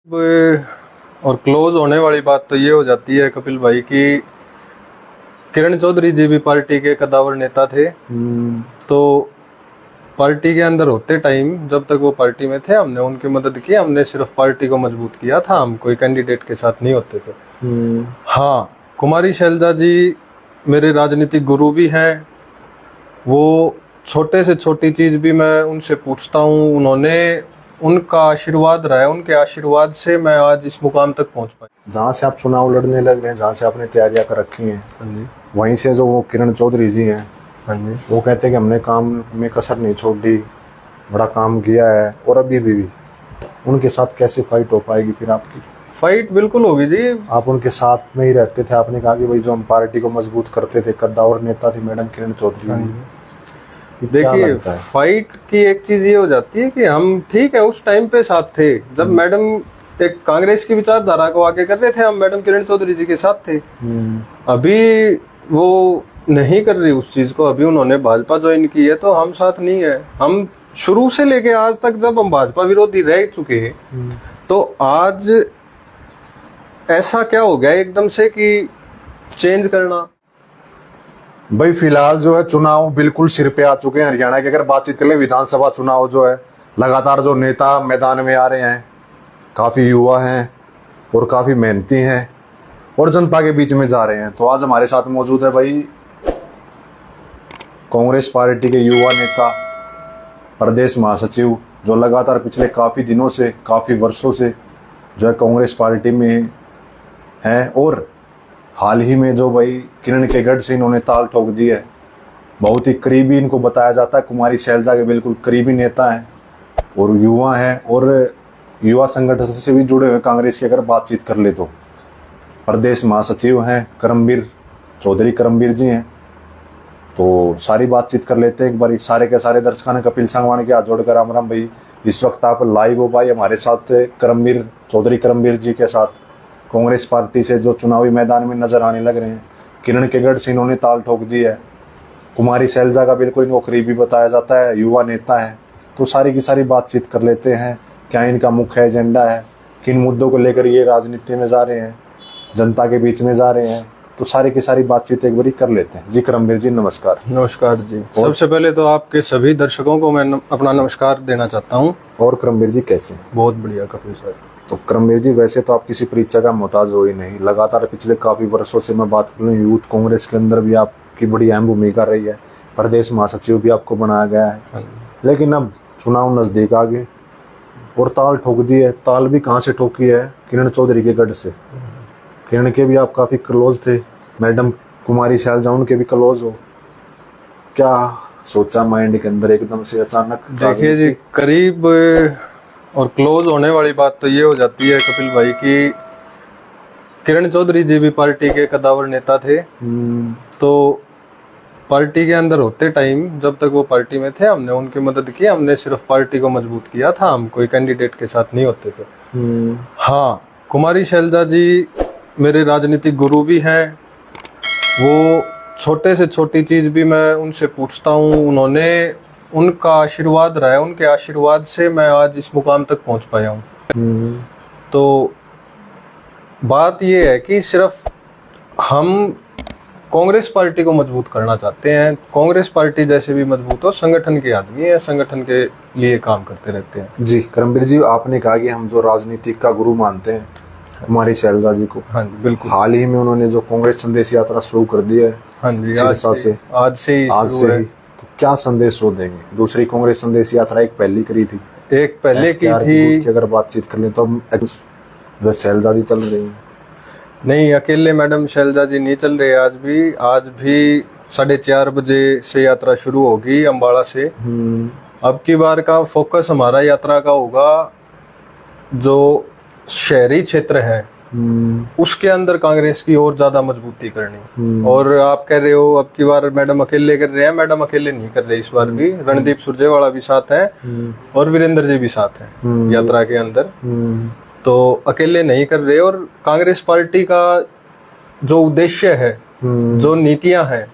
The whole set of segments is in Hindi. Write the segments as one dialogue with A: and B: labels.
A: और क्लोज होने वाली बात तो ये हो जाती है कपिल भाई की किरण चौधरी जी भी पार्टी के कद्दावर नेता थे। तो पार्टी के अंदर होते टाइम जब तक वो पार्टी में थे हमने उनकी मदद की, हमने सिर्फ पार्टी को मजबूत किया था, हम कोई कैंडिडेट के साथ नहीं होते थे। हाँ, कुमारी शैलजा जी मेरे राजनीतिक गुरु भी हैं। वो छोटे से छोटी चीज भी मैं उनसे पूछता हूँ, उनका आशीर्वाद रहा है, उनके आशीर्वाद से मैं आज इस मुकाम तक पहुंच पाया।
B: जहाँ से आप चुनाव लड़ने लग रहे हैं, जहाँ से आपने तैयारियां कर रखी हैं, वहीं से जो वो किरण चौधरी जी हैं, वो कहते हैं कि हमने काम में कसर नहीं छोड़ी, बड़ा काम किया है। और अभी भी उनके साथ कैसे फाइट हो पाएगी फिर आपकी?
A: फाइट बिल्कुल होगी जी।
B: आप उनके साथ में ही रहते थे, आपने कहा कि भाई जो हम पार्टी को मजबूत करते थे, कद्दावर नेता थी मैडम किरण चौधरी।
A: देखिए, फाइट की एक चीज ये हो जाती है कि हम ठीक है उस टाइम पे साथ थे जब मैडम एक कांग्रेस की विचारधारा को आगे कर रहे थे, हम मैडम किरण चौधरी जी के साथ थे। अभी वो नहीं कर रही उस चीज को, अभी उन्होंने भाजपा ज्वाइन की है तो हम साथ नहीं है। हम शुरू से लेके आज तक जब हम भाजपा विरोधी रह चुके हैं तो आज ऐसा क्या हो गया एकदम से कि चेंज करना?
B: भाई फिलहाल जो है चुनाव बिल्कुल सिर पे आ चुके हैं हरियाणा के। अगर बातचीत कर ले विधानसभा चुनाव जो है, लगातार जो नेता मैदान में आ रहे हैं, काफी युवा हैं और काफी मेहनती हैं और जनता के बीच में जा रहे हैं। तो आज हमारे साथ मौजूद है भाई कांग्रेस पार्टी के युवा नेता, प्रदेश महासचिव, जो लगातार पिछले काफी दिनों से, काफी वर्षों से जो है कांग्रेस पार्टी में है। और हाल ही में जो भाई किरण के गढ़ से इन्होंने ताल ठोक दी है, बहुत ही करीबी इनको बताया जाता है, कुमारी शैलजा के बिल्कुल करीबी नेता हैं और युवा हैं और युवा संगठन से भी जुड़े हुए कांग्रेस की अगर बातचीत कर ले तो प्रदेश महासचिव हैं करमवीर चौधरी, करमवीर जी हैं। तो सारी बातचीत कर लेते हैं एक बार। सारे के सारे दर्शकों ने कपिल सांगवान के हाथ जोड़कर राम राम भाई। इस वक्त आप लाइव हो भाई हमारे साथ करमवीर चौधरी, करमवीर जी के साथ, कांग्रेस पार्टी से जो चुनावी मैदान में नजर आने लग रहे हैं। किरण के गढ़ से इन्होंने ताल ठोक दी है, कुमारी शैलजा का बिल्कुल इनको करीबी बताया जाता है, युवा नेता है। तो सारी की सारी बातचीत कर लेते हैं, क्या इनका मुख्य एजेंडा है, किन मुद्दों को लेकर ये राजनीति में जा रहे हैं, जनता के बीच में जा रहे हैं। तो सारी की सारी बातचीत एक बार कर लेते हैं। जी करमवीर जी नमस्कार।
A: नमस्कार जी। सबसे पहले तो आपके सभी दर्शकों को मैं अपना नमस्कार देना चाहता हूँ।
B: और करमवीर जी कैसे?
A: बहुत बढ़िया कपिल सर।
B: तो करमवीर जी वैसे तो आप किसी परीक्षा का मोहताज हो ही नहीं, लगातार पिछले काफी वर्षों से मैं बात कर रहा हूँ, यूथ कांग्रेस के अंदर भी आपकी बड़ी अहम भूमिका रही है, प्रदेश महासचिव भी आपको बनाया गया है। लेकिन अब चुनाव नजदीक आ गए और ताल ठोक दी है। ताल भी कहाँ से ठोकी है? किरण चौधरी के गढ़ से। किरण के भी आप काफी क्लोज थे, मैडम कुमारी शैलजा उनके भी क्लोज हो, क्या सोचा माइंड के अंदर एकदम से अचानक?
A: देखिए जी, करीब और क्लोज होने वाली बात तो ये हो जाती है कपिल भाई की किरण चौधरी जी भी पार्टी के कद्दावर नेता थे। तो पार्टी के अंदर होते टाइम जब तक वो पार्टी में थे हमने उनकी मदद की, हमने सिर्फ पार्टी को मजबूत किया था, हम कोई कैंडिडेट के साथ नहीं होते थे। हाँ, कुमारी शैलजा जी मेरे राजनीतिक गुरु भी हैं। वो छोटे से छोटी चीज भी मैं उनसे पूछता हूँ, उनका आशीर्वाद रहा है, उनके आशीर्वाद से मैं आज इस मुकाम तक पहुंच पाया हूँ। तो बात ये है कि सिर्फ हम कांग्रेस पार्टी को मजबूत करना चाहते हैं। कांग्रेस पार्टी जैसे भी मजबूत हो, संगठन के आदमी है, संगठन के लिए काम करते रहते हैं।
B: जी करमवीर जी, आपने कहा कि हम जो राजनीतिक का गुरु मानते हैं कुमारी शैलजा जी को।
A: हाँ जी बिल्कुल।
B: हाल ही में उन्होंने जो कांग्रेस संदेश यात्रा शुरू कर दी है।
A: हाँ जी, आज से ही।
B: तो क्या संदेश वो देंगे? दूसरी कांग्रेस संदेश यात्रा एक पहली करी थी,
A: एक पहले की थी।
B: अगर बातचीत कर ले तो जो शैलजा जी चल रही है।
A: नहीं, अकेले मैडम शैलजा जी नहीं चल रहे। आज भी 4:30 बजे से यात्रा शुरू होगी अम्बाड़ा से। अब की बार का फोकस हमारा यात्रा का होगा जो शहरी क्षेत्र है उसके अंदर कांग्रेस की और ज्यादा मजबूती करनी। और आप कह रहे हो अब की बार मैडम अकेले कर रहे हैं, मैडम अकेले नहीं कर रहे। इस बार भी रणदीप सुरजेवाला भी साथ है और वीरेंद्र जी भी साथ हैं यात्रा के अंदर। तो अकेले नहीं कर रहे। और कांग्रेस पार्टी का जो उद्देश्य है, जो नीतियां हैं,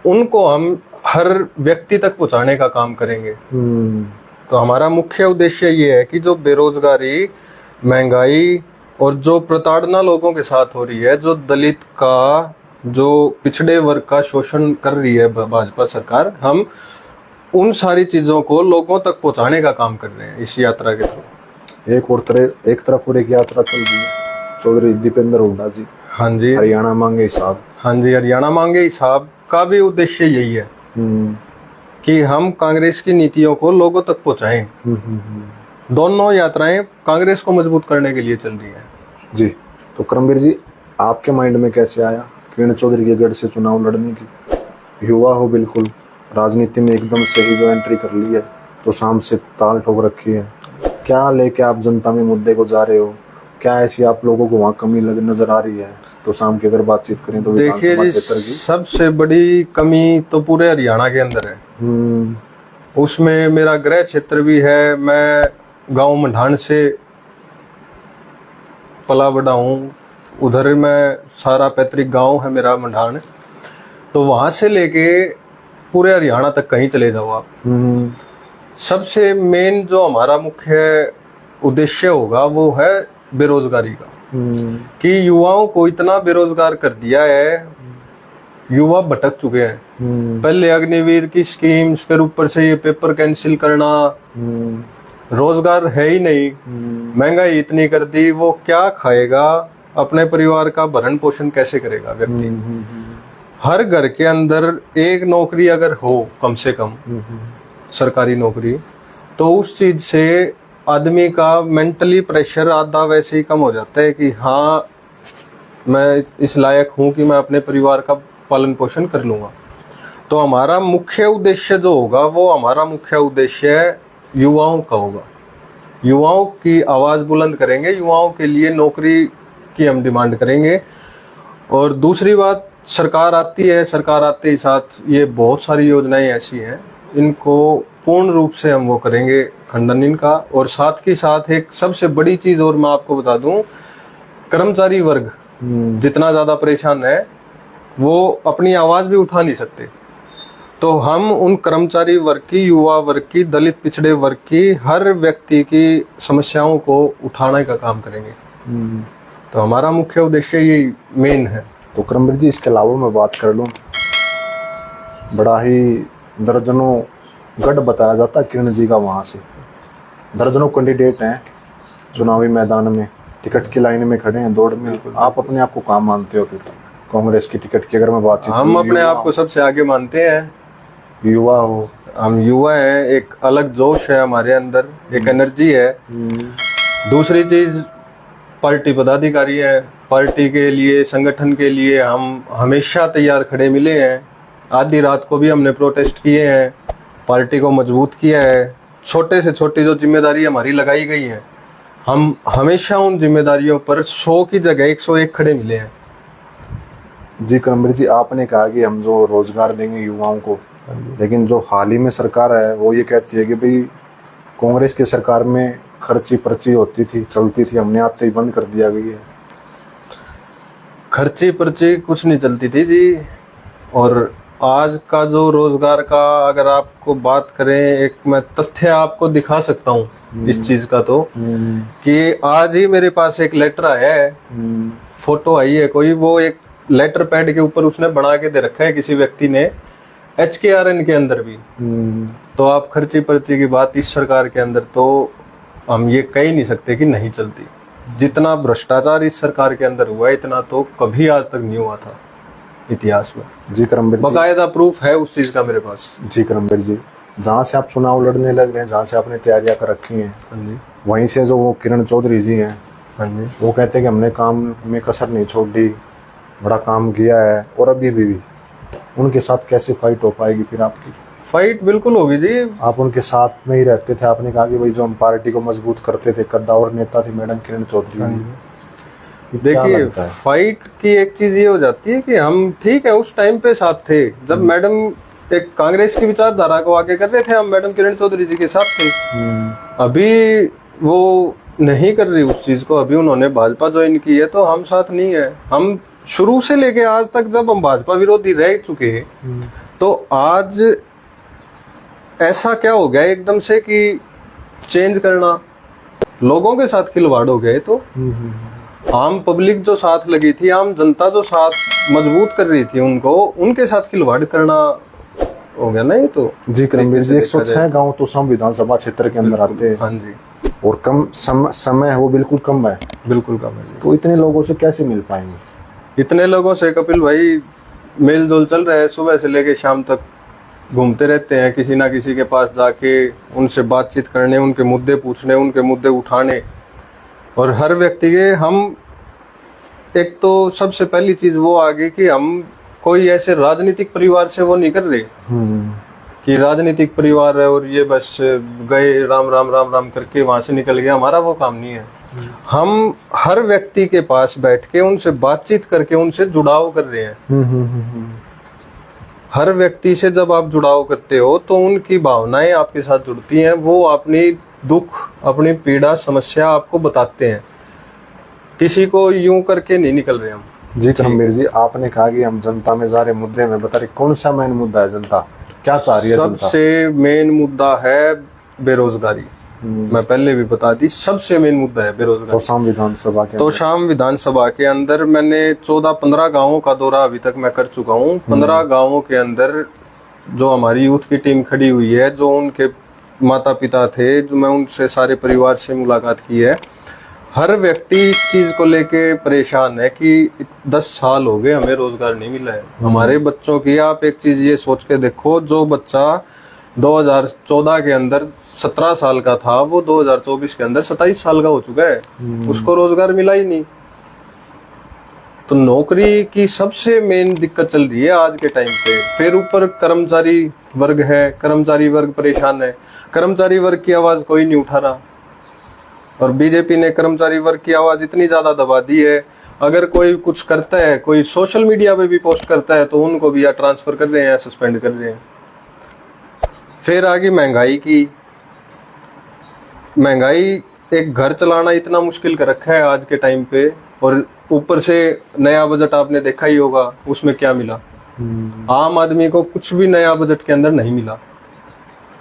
A: उनको हम हर व्यक्ति तक पहुंचाने का काम करेंगे। तो हमारा मुख्य उद्देश्य ये है कि जो बेरोजगारी महंगाई और जो प्रताड़ना लोगों के साथ हो रही है, जो दलित का, जो पिछड़े वर्ग का शोषण कर रही है भाजपा सरकार, हम उन सारी चीजों को लोगों तक पहुंचाने का काम कर रहे हैं इस यात्रा के थ्रू।
B: एक तरफ और एक यात्रा चल रही है चौधरी दीपेंद्र हुड्डा जी।
A: हाँ जी,
B: हरियाणा मांगे हिसाब।
A: हाँ जी, हरियाणा मांगे हिसाब का भी उद्देश्य यही है कि हम कांग्रेस की नीतियों को लोगों तक पहुंचाएं। दोनों यात्राएं कांग्रेस को मजबूत करने के लिए चल रही हैं।
B: जी, तो करमवीर जी, आपके माइंड में कैसे आया किरण चौधरी के गढ़ से चुनाव लड़ने की? युवा हो, बिल्कुल राजनीति में एकदम से ही जो एंट्री कर ली है, तो शाम से ताल ठोक रखी है। क्या लेके आप जनता में मुद्दे को जा रहे हो? क्या ऐसी आप लोगों को वहाँ कमी नजर आ रही है? तो शाम की अगर बातचीत करें तो
A: देखिए जी, सबसे बड़ी कमी तो पूरे हरियाणा के अंदर है। उसमें मेरा गृह क्षेत्र भी है। मैं गांव मंडान से पला बड़ा हूँ। उधर मैं सारा पैतृक गांव है मेरा मंडान। तो वहां से लेके पूरे हरियाणा तक कहीं चले जाओ आप, सबसे मेन जो हमारा मुख्य उद्देश्य होगा वो है बेरोजगारी का। कि युवाओं को इतना बेरोजगार कर दिया है, युवा भटक चुके हैं। पहले अग्निवीर की स्कीम्स, फिर ऊपर से ये पेपर कैंसिल करना, रोजगार है ही नहीं, महंगाई इतनी कर दी, वो क्या खाएगा, अपने परिवार का भरण पोषण कैसे करेगा व्यक्ति? हर घर के अंदर एक नौकरी अगर हो, कम से कम सरकारी नौकरी, तो उस चीज से आदमी का मेंटली प्रेशर आधा वैसे ही कम हो जाता है कि हाँ, मैं इस लायक हूं कि मैं अपने परिवार का पालन पोषण कर लूंगा। तो हमारा मुख्य उद्देश्य जो होगा, वो हमारा मुख्य उद्देश्य युवाओं का होगा। युवाओं की आवाज बुलंद करेंगे, युवाओं के लिए नौकरी की हम डिमांड करेंगे। और दूसरी बात, सरकार आती है, सरकार आते ही साथ ये बहुत सारी योजनाएं ऐसी हैं, इनको पूर्ण रूप से हम वो करेंगे खंडन इनका। और साथ के साथ एक सबसे बड़ी चीज और मैं आपको बता दूं, कर्मचारी वर्ग जितना ज्यादा परेशान है, वो अपनी आवाज भी उठा नहीं सकते। तो हम उन कर्मचारी वर्ग की, युवा वर्ग की, दलित पिछड़े वर्ग की, हर व्यक्ति की समस्याओं को उठाने का काम करेंगे। तो हमारा मुख्य उद्देश्य ये मेन है।
B: तो करमवीर जी, इसके अलावा मैं बात कर लूँ, बड़ा ही दर्जनों गढ़ बताया जाता है किरण जी का। वहाँ से दर्जनों कैंडिडेट हैं चुनावी मैदान में, टिकट की लाइन में खड़े हैं, दौड़ में। आप अपने आप को कहाँ मानते हो फिर कांग्रेस की टिकट की? अगर मैं बात,
A: हम अपने आप को सबसे आगे मानते हैं।
B: युवा हो,
A: हम युवा हैं, एक अलग जोश है हमारे अंदर, एक एनर्जी है। दूसरी चीज, पार्टी पदाधिकारी है, पार्टी के लिए, संगठन के लिए हम हमेशा तैयार खड़े मिले हैं। आधी रात को भी हमने प्रोटेस्ट किए हैं, पार्टी को मजबूत किया है। छोटे से छोटी जो जिम्मेदारी हमारी लगाई गई है, हम हमेशा उन जिम्मेदारियों पर 100 की जगह 101 खड़े मिले हैं।
B: जी करमवीर जी, आपने कहा कि हम जो रोजगार देंगे युवाओं को, लेकिन जो हाल ही में सरकार है वो ये कहती है कि भाई कांग्रेस की सरकार में खर्ची पर्ची होती थी, चलती थी, हमने आते ही बंद कर दिया गई है।
A: खर्ची पर्ची कुछ नहीं चलती थी जी। और आज का जो रोजगार का अगर आपको बात करें, एक मैं तथ्य आपको दिखा सकता हूँ इस चीज का, तो कि आज ही मेरे पास एक लेटर आया है, फोटो आई है कोई, वो एक लेटर पैड के ऊपर उसने बना के दे रखा है किसी व्यक्ति ने, HKRN के अंदर भी। तो आप खर्ची पर्ची की बात इस सरकार के अंदर, तो हम ये कह ही नहीं सकते कि नहीं चलती। जितना भ्रष्टाचार इस सरकार के अंदर हुआ है, इतना तो कभी आज तक नहीं हुआ था इतिहास में।
B: जी करमवीर जी,
A: बाकायदा प्रूफ है उस चीज का मेरे पास।
B: जी करमवीर जी, जहाँ से आप चुनाव लड़ने लग गए, जहाँ से आपने तैयारियां कर रखी हैं, वहीं से जो वो किरण चौधरी जी हैं, वो कहते हैं कि हमने काम में कसर नहीं छोड़ी, बड़ा काम किया है। और अभी भी उनके साथ कैसे फाइट हो पाएगी फिर आपकी?
A: फाइट बिल्कुल होगी जी।
B: आप उनके साथ में ही रहते थे, आपने कहा कि भाई जो हम पार्टी को मजबूत करते थे, कद्दावर नेता थी मैडम किरण चौधरी।
A: देखिए, फाइट की एक चीज ये हो जाती है कि हम ठीक है उस टाइम पे साथ थे, जब मैडम एक कांग्रेस की विचारधारा को आगे कर रहे थे, हम मैडम किरण चौधरी जी के साथ थे। अभी वो नहीं कर रही उस चीज को, अभी उन्होंने भाजपा ज्वाइन की है, तो हम साथ नहीं है। हम शुरू से लेके आज तक जब हम भाजपा विरोधी रह चुके हैं, तो आज ऐसा क्या हो गया एकदम से कि चेंज करना, लोगों के साथ खिलवाड़ हो गए। तो आम पब्लिक जो साथ लगी थी, आम जनता जो साथ मजबूत कर रही थी उनको, उनके साथ खिलवाड़ करना हो गया ना ये तो।
B: जी करमवीर जी, 106 गांव तो सम विधानसभा क्षेत्र के अंदर आते हैं।
A: हाँ जी,
B: और कम समय है वो बिल्कुल कम है,
A: बिल्कुल कम है जी।
B: तो इतने लोगों से कैसे मिल पाएंगे?
A: इतने लोगों से कपिल भाई मेल जोल चल रहा है, सुबह से लेके शाम तक घूमते रहते हैं, किसी ना किसी के पास जाके उनसे बातचीत करने, उनके मुद्दे पूछने, उनके मुद्दे उठाने। और हर व्यक्ति के हम, एक तो सबसे पहली चीज वो आ गई कि हम कोई ऐसे राजनीतिक परिवार से वो नहीं कर रहे कि राजनीतिक परिवार है और ये बस गए राम राम राम राम करके वहां से निकल गया, हमारा वो काम नहीं है। हम हर व्यक्ति के पास बैठ के उनसे बातचीत करके उनसे जुड़ाव कर रहे हैं। हर व्यक्ति से जब आप जुड़ाव करते हो तो उनकी भावनाएं आपके साथ जुड़ती हैं, वो अपनी दुख, अपनी पीड़ा, समस्या आपको बताते हैं। किसी को यूं करके नहीं निकल रहे हम।
B: जी करमवीर जी, आपने कहा कि हम जनता में जा रहे मुद्दे में बता रहे, कौन सा मेन मुद्दा है? जनता क्या चाह रही है?
A: सबसे मेन मुद्दा है बेरोजगारी। मैं पहले भी बता दी, सबसे मेन मुद्दा है बेरोजगारी।
B: तो
A: शाम विधानसभा के अंदर मैंने 14-15 गांवों का दौरा अभी तक मैं कर चुका हूँ। 15 गांवों के अंदर जो हमारी यूथ की टीम खड़ी हुई है, जो उनके माता पिता थे, जो मैं उनसे सारे परिवार से मुलाकात की है, हर व्यक्ति इस चीज को लेके परेशान है कि 10 साल हो गए हमें रोजगार नहीं मिला है। हमारे बच्चों की, आप एक चीज ये सोच के देखो, जो बच्चा 2014 के अंदर 17 साल का था, वो 2024 के अंदर 27 साल का हो चुका है, उसको रोजगार मिला ही नहीं। तो नौकरी की सबसे मेन दिक्कत चल रही है आज के टाइम पे। फिर ऊपर कर्मचारी वर्ग है, कर्मचारी वर्ग परेशान है, कर्मचारी वर्ग की आवाज कोई नहीं उठा रहा। और बीजेपी ने कर्मचारी वर्ग की आवाज इतनी ज्यादा दबा दी है, अगर कोई कुछ करता है, कोई सोशल मीडिया पे भी पोस्ट करता है, तो उनको भी या ट्रांसफर कर रहे हैं या सस्पेंड कर रहे हैं। फिर आगे महंगाई की, महंगाई, एक घर चलाना इतना मुश्किल कर रखा है आज के टाइम पे। और ऊपर से नया बजट आपने देखा ही होगा, उसमें क्या मिला? आम आदमी को कुछ भी नया बजट के अंदर नहीं मिला,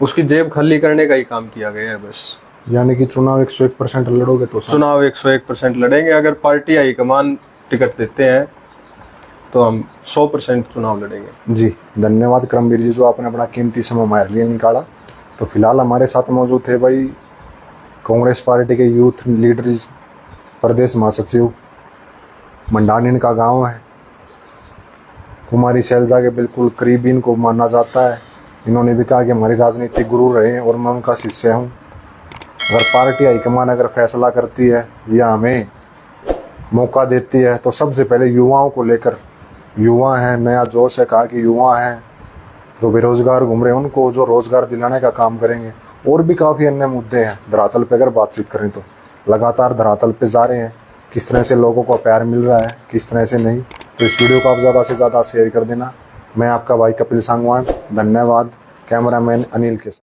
A: उसकी जेब खाली करने का ही काम किया गया है बस।
B: यानी कि चुनाव 101% लड़ोगे तो?
A: चुनाव 101% लड़ेंगे। अगर पार्टी हाईकमान टिकट देते हैं तो हम 100% चुनाव लड़ेंगे।
B: जी धन्यवाद करमवीर जी, जो आपने अपना कीमती समय हमारे लिए निकाला। तो फिलहाल हमारे साथ मौजूद थे भाई कांग्रेस पार्टी के यूथ लीडर, प्रदेश महासचिव, मंडानी इनका गांव है, कुमारी शैलजा के बिल्कुल करीब इनको माना जाता है। इन्होंने भी कहा कि हमारी राजनीतिक गुरु रहे और मैं उनका शिष्य हूँ। अगर पार्टी हाईकमान अगर फैसला करती है या हमें मौका देती है तो सबसे पहले युवाओं को लेकर, युवा हैं, नया जोश है, कहा कि युवा हैं जो बेरोजगार घूम रहे हैं उनको जो रोजगार दिलाने का काम करेंगे। और भी काफ़ी अन्य मुद्दे हैं धरातल पे अगर बातचीत करें तो, लगातार धरातल पे जा रहे हैं। किस तरह से लोगों को प्यार मिल रहा है, किस तरह से नहीं। तो इस वीडियो को आप ज़्यादा से ज़्यादा शेयर कर देना। मैं आपका भाई कपिल सांगवान, धन्यवाद। कैमरामैन अनिल के साथ।